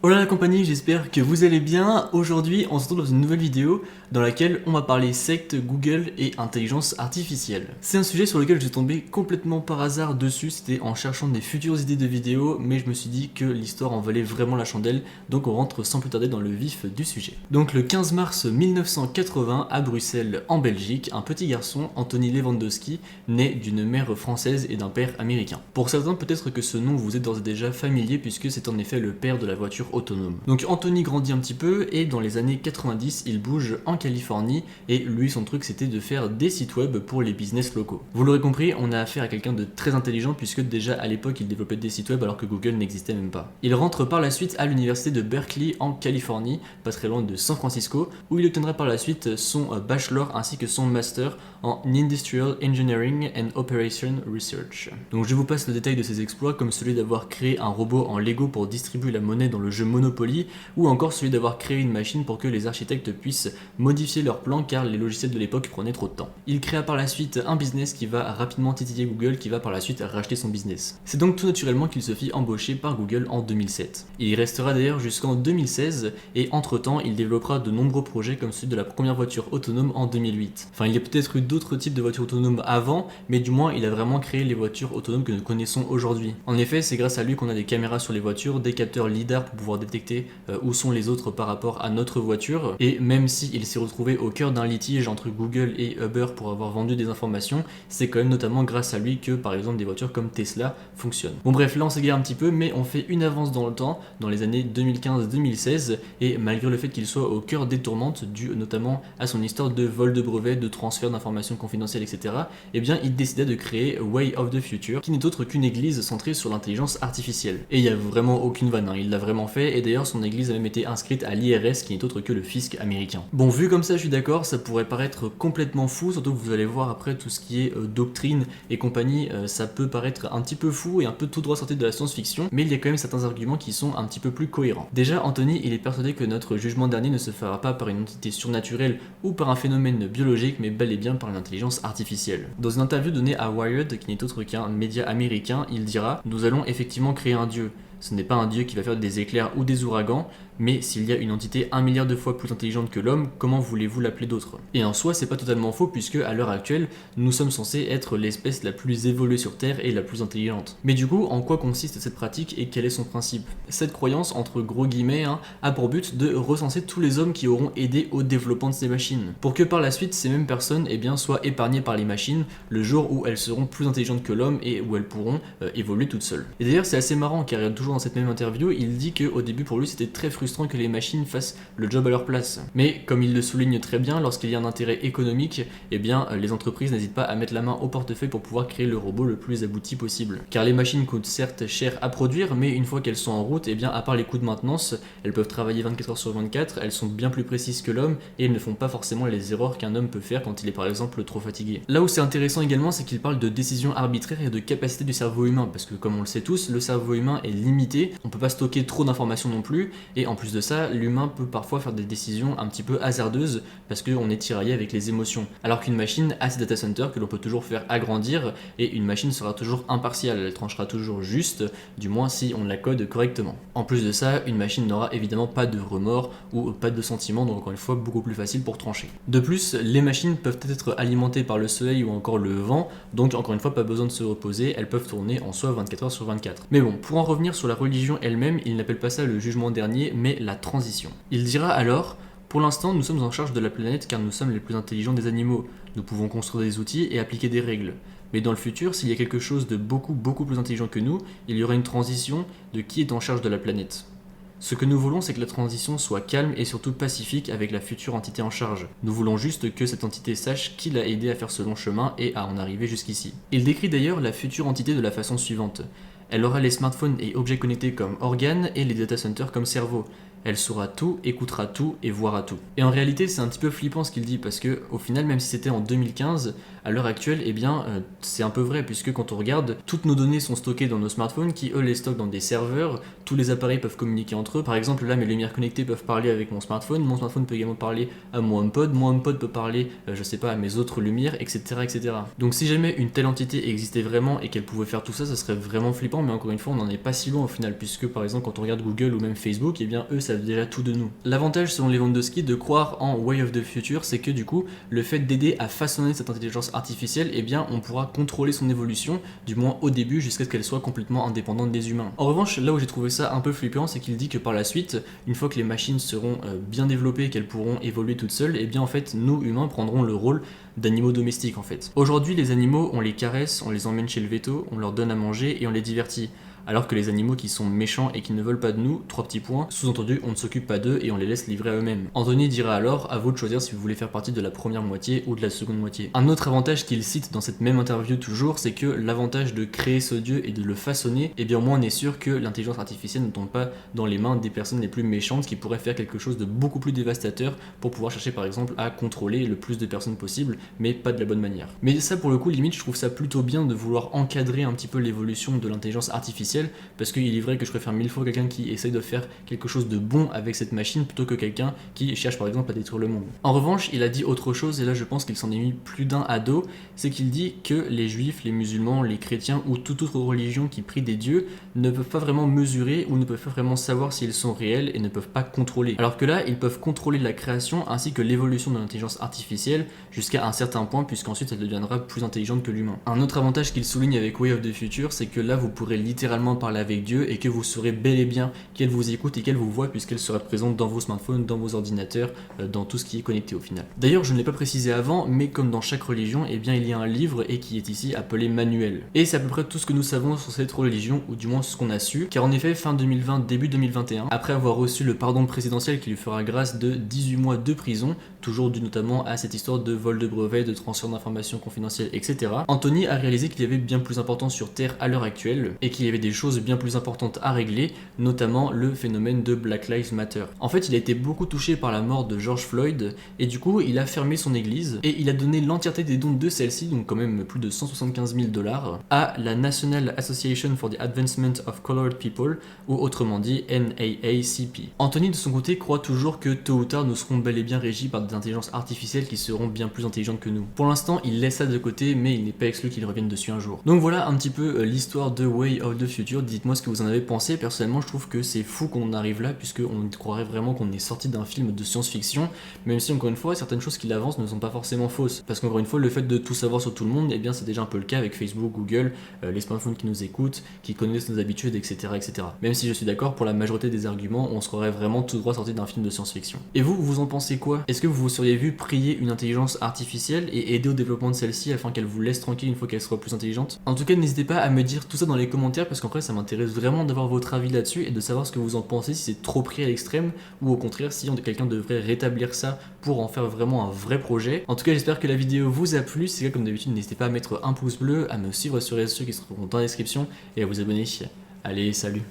Hola la compagnie, j'espère que vous allez bien. Aujourd'hui, on se retrouve dans une nouvelle vidéo dans laquelle on va parler secte, Google et intelligence artificielle. C'est un sujet sur lequel je suis tombé complètement par hasard dessus, c'était en cherchant des futures idées de vidéos, mais je me suis dit que l'histoire en valait vraiment la chandelle, donc on rentre sans plus tarder dans le vif du sujet. Donc le 15 mars 1980, à Bruxelles, en Belgique, un petit garçon, Anthony Lewandowski, naît d'une mère française et d'un père américain. Pour certains, peut-être que ce nom vous est d'ores et déjà familier puisque c'est en effet le père de la voiture autonome. Donc Anthony grandit un petit peu et dans les années 90 il bouge en Californie et lui son truc c'était de faire des sites web pour les business locaux. Vous l'aurez compris, on a affaire à quelqu'un de très intelligent puisque déjà à l'époque il développait des sites web alors que Google n'existait même pas. Il rentre par la suite à l'université de Berkeley en Californie, pas très loin de San Francisco, où il obtiendra par la suite son bachelor ainsi que son master en Industrial Engineering and Operation Research. Donc je vous passe le détail de ses exploits comme celui d'avoir créé un robot en Lego pour distribuer la monnaie dans le jeu Monopoly ou encore celui d'avoir créé une machine pour que les architectes puissent modifier leurs plans car les logiciels de l'époque prenaient trop de temps. Il créa par la suite un business qui va rapidement titiller Google qui va par la suite racheter son business. C'est donc tout naturellement qu'il se fit embaucher par Google en 2007. Il y restera d'ailleurs jusqu'en 2016 et entre-temps il développera de nombreux projets comme celui de la première voiture autonome en 2008. Enfin il y a peut-être eu d'autres types de voitures autonomes avant, mais du moins il a vraiment créé les voitures autonomes que nous connaissons aujourd'hui. En effet, c'est grâce à lui qu'on a des caméras sur les voitures, des capteurs lidar pour pouvoir détecter où sont les autres par rapport à notre voiture, et même s'il s'est retrouvé au cœur d'un litige entre Google et Uber pour avoir vendu des informations, c'est quand même notamment grâce à lui que par exemple des voitures comme Tesla fonctionnent. Bon bref, là on s'égare un petit peu, mais on fait une avance dans le temps, dans les années 2015-2016, et malgré le fait qu'il soit au cœur des tourmentes, dû notamment à son histoire de vol de brevets, de transfert d'informations confidentielles, etc., eh bien il décida de créer Way of the Future, qui n'est autre qu'une église centrée sur l'intelligence artificielle. Et il n'y a vraiment aucune vanne, hein, il l'a vraiment fait, et d'ailleurs son église a même été inscrite à l'IRS, qui n'est autre que le fisc américain. Bon, vu comme ça, je suis d'accord, ça pourrait paraître complètement fou, surtout que vous allez voir après tout ce qui est doctrine et compagnie, ça peut paraître un petit peu fou et un peu tout droit sorti de la science-fiction, mais il y a quand même certains arguments qui sont un petit peu plus cohérents. Déjà, Anthony, il est persuadé que notre jugement dernier ne se fera pas par une entité surnaturelle ou par un phénomène biologique, mais bel et bien par une intelligence artificielle. Dans une interview donnée à Wired, qui n'est autre qu'un média américain, il dira « Nous allons effectivement créer un dieu. Ce n'est pas un dieu qui va faire des éclairs ou des ouragans, mais s'il y a une entité 1 milliard de fois plus intelligente que l'homme, comment voulez-vous l'appeler d'autre ?» Et en soi, c'est pas totalement faux puisque à l'heure actuelle, nous sommes censés être l'espèce la plus évoluée sur Terre et la plus intelligente. Mais du coup, en quoi consiste cette pratique et quel est son principe? Cette croyance, entre gros guillemets, a pour but de recenser tous les hommes qui auront aidé au développement de ces machines, pour que par la suite, ces mêmes personnes soient épargnées par les machines le jour où elles seront plus intelligentes que l'homme et où elles pourront évoluer toutes seules. Et d'ailleurs, c'est assez marrant car toujours dans cette même interview, il dit qu'au début pour lui c'était très frustrant que les machines fassent le job à leur place. Mais comme il le souligne très bien, lorsqu'il y a un intérêt économique, les entreprises n'hésitent pas à mettre la main au portefeuille pour pouvoir créer le robot le plus abouti possible. Car les machines coûtent certes cher à produire, mais une fois qu'elles sont en route, à part les coûts de maintenance, elles peuvent travailler 24 heures sur 24, elles sont bien plus précises que l'homme et elles ne font pas forcément les erreurs qu'un homme peut faire quand il est par exemple trop fatigué. Là où c'est intéressant également, c'est qu'il parle de décision arbitraire et de capacité du cerveau humain, parce que comme on le sait tous, le cerveau humain est limité, on peut pas stocker trop d'informations non plus, et en plus de ça, l'humain peut parfois faire des décisions un petit peu hasardeuses parce qu'on est tiraillé avec les émotions. Alors qu'une machine a ses data centers que l'on peut toujours faire agrandir, et une machine sera toujours impartiale, elle tranchera toujours juste, du moins si on la code correctement. En plus de ça, une machine n'aura évidemment pas de remords ou pas de sentiments, donc encore une fois beaucoup plus facile pour trancher. De plus, les machines peuvent être alimentées par le soleil ou encore le vent, donc encore une fois pas besoin de se reposer, elles peuvent tourner en soi 24 heures sur 24. Mais bon, pour en revenir sur la religion elle-même, il n'appelle pas ça le jugement dernier, mais la transition. Il dira alors: pour l'instant, nous sommes en charge de la planète car nous sommes les plus intelligents des animaux. Nous pouvons construire des outils et appliquer des règles. Mais dans le futur, s'il y a quelque chose de beaucoup plus intelligent que nous, il y aura une transition de qui est en charge de la planète. Ce que nous voulons, c'est que la transition soit calme et surtout pacifique avec la future entité en charge. Nous voulons juste que cette entité sache qui l'a aidé à faire ce long chemin et à en arriver jusqu'ici. Il décrit d'ailleurs la future entité de la façon suivante. Elle aura les smartphones et objets connectés comme organes et les data centers comme cerveau. Elle saura tout, écoutera tout et voira tout. Et en réalité, c'est un petit peu flippant ce qu'il dit parce que au final, même si c'était en 2015, à l'heure actuelle, eh bien, c'est un peu vrai puisque quand on regarde, toutes nos données sont stockées dans nos smartphones qui eux les stockent dans des serveurs. Tous les appareils peuvent communiquer entre eux. Par exemple, là, mes lumières connectées peuvent parler avec mon smartphone peut également parler à mon HomePod peut parler, je sais pas, à mes autres lumières, etc., etc. Donc si jamais une telle entité existait vraiment et qu'elle pouvait faire tout ça, ça serait vraiment flippant. Mais encore une fois, on n'en est pas si loin au final puisque par exemple, quand on regarde Google ou même Facebook, eh bien, eux savent déjà tout de nous. L'avantage, selon Lewandowski, de croire en Way of the Future, c'est que du coup, le fait d'aider à façonner cette intelligence artificielle, eh bien, on pourra contrôler son évolution, du moins au début, jusqu'à ce qu'elle soit complètement indépendante des humains. En revanche, là où j'ai trouvé ça un peu flippant, c'est qu'il dit que par la suite, une fois que les machines seront bien développées et qu'elles pourront évoluer toutes seules, eh bien, en fait, nous, humains, prendrons le rôle d'animaux domestiques, en fait. Aujourd'hui, les animaux, on les caresse, on les emmène chez le veto, on leur donne à manger et on les divertit. Alors que les animaux qui sont méchants et qui ne veulent pas de nous, 3 petits points, sous-entendu, on ne s'occupe pas d'eux et on les laisse livrer à eux-mêmes. Anthony dira alors, à vous de choisir si vous voulez faire partie de la première moitié ou de la seconde moitié. Un autre avantage qu'il cite dans cette même interview toujours, c'est que l'avantage de créer ce dieu et de le façonner, eh bien au moins on est sûr que l'intelligence artificielle ne tombe pas dans les mains des personnes les plus méchantes qui pourraient faire quelque chose de beaucoup plus dévastateur pour pouvoir chercher par exemple à contrôler le plus de personnes possible, mais pas de la bonne manière. Mais ça pour le coup, limite, je trouve ça plutôt bien de vouloir encadrer un petit peu l'évolution de l'intelligence artificielle, parce qu'il est vrai que je préfère 1000 fois quelqu'un qui essaye de faire quelque chose de bon avec cette machine plutôt que quelqu'un qui cherche par exemple à détruire le monde. En revanche, il a dit autre chose, et là je pense qu'il s'en est mis plus d'un à dos, c'est qu'il dit que les juifs, les musulmans, les chrétiens ou toute autre religion qui prie des dieux ne peuvent pas vraiment mesurer ou ne peuvent pas vraiment savoir s'ils sont réels et ne peuvent pas contrôler. Alors que là, ils peuvent contrôler la création ainsi que l'évolution de l'intelligence artificielle jusqu'à un certain point, puisqu'ensuite elle deviendra plus intelligente que l'humain. Un autre avantage qu'il souligne avec Way of the Future, c'est que là vous pourrez littéralement parler avec Dieu et que vous saurez bel et bien qu'elle vous écoute et qu'elle vous voit puisqu'elle sera présente dans vos smartphones, dans vos ordinateurs, dans tout ce qui est connecté au final. D'ailleurs, je ne l'ai pas précisé avant, mais comme dans chaque religion, eh bien il y a un livre et qui est ici appelé manuel. Et c'est à peu près tout ce que nous savons sur cette religion, ou du moins ce qu'on a su, car en effet, fin 2020, début 2021, après avoir reçu le pardon présidentiel qui lui fera grâce de 18 mois de prison, toujours dû notamment à cette histoire de vol de brevets, de transfert d'informations confidentielles, etc., Anthony a réalisé qu'il y avait bien plus important sur Terre à l'heure actuelle et qu'il y avait des choses bien plus importantes à régler, notamment le phénomène de Black Lives Matter. En fait, il a été beaucoup touché par la mort de George Floyd et du coup, il a fermé son église et il a donné l'entièreté des dons de celle-ci, donc quand même plus de 175 000 $, à la National Association for the Advancement of Colored People, ou autrement dit NAACP. Anthony de son côté croit toujours que tôt ou tard nous serons bel et bien régis par des intelligences artificielles qui seront bien plus intelligentes que nous. Pour l'instant, il laisse ça de côté, mais il n'est pas exclu qu'il revienne dessus un jour. Donc voilà un petit peu l'histoire de Way of the Future. Dites-moi ce que vous en avez pensé. Personnellement, je trouve que c'est fou qu'on en arrive là, puisqu'on croirait vraiment qu'on est sorti d'un film de science-fiction, même si encore une fois, certaines choses qu'il avance ne sont pas forcément fausses. Parce qu'encore une fois, le fait de tout savoir sur tout le monde, eh bien c'est déjà un peu le cas avec Facebook, Google, les smartphones qui nous écoutent, qui connaissent nos habitudes, etc., etc. Même si je suis d'accord, pour la majorité des arguments, on se croirait vraiment tout droit sorti d'un film de science-fiction. Et vous, vous en pensez quoi? Est-ce que vous vous seriez vu prier une intelligence artificielle et aider au développement de celle-ci afin qu'elle vous laisse tranquille une fois qu'elle sera plus intelligente? En tout cas, n'hésitez pas à me dire tout ça dans les commentaires, parce qu'en vrai, ça m'intéresse vraiment d'avoir votre avis là-dessus et de savoir ce que vous en pensez, si c'est trop pris à l'extrême ou au contraire si quelqu'un devrait rétablir ça pour en faire vraiment un vrai projet. En tout cas, j'espère que la vidéo vous a plu. Si c'est le cas, comme d'habitude, n'hésitez pas à mettre un pouce bleu, à me suivre sur les réseaux sociaux qui seront dans la description et à vous abonner. Allez, salut!